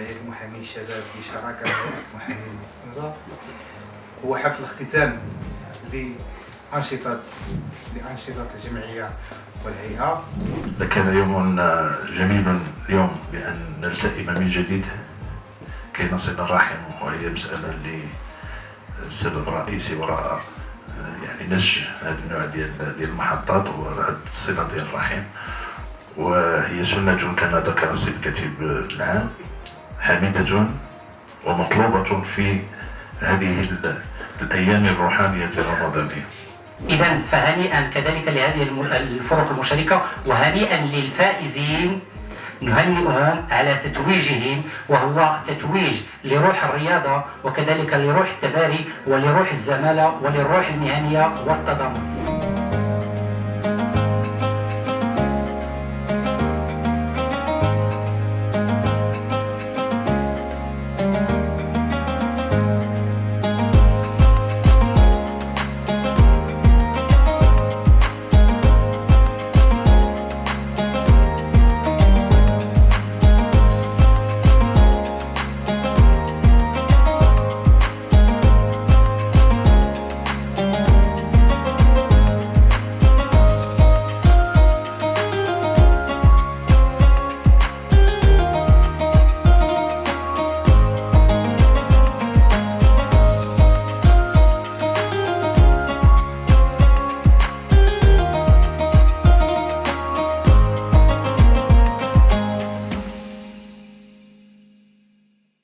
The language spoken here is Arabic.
جمعية المحامين الشباب بشراكة محامين النظام. هو حفل اختتام لأنشطة الجمعية والهيئة. لكان يوم جميل اليوم بأن نلتئم من جديد كي نصل الرحم، وهي مسألة اللي السبب الرئيسي وراء يعني نسج هذا النوع ديال المحطات وهذه الصلة ديال الرحم. وهي سنة كما ذكر السيد الكاتب العام حامدة ومطلوبة في هذه الأيام الروحانية الرمضانية. إذن فهنيئا كذلك لهذه الفرق المشاركة، وهنيئا للفائزين، نهنئهم على تتويجهم، وهو تتويج لروح الرياضة وكذلك لروح التباري ولروح الزمالة وللروح المهنية والتضامن.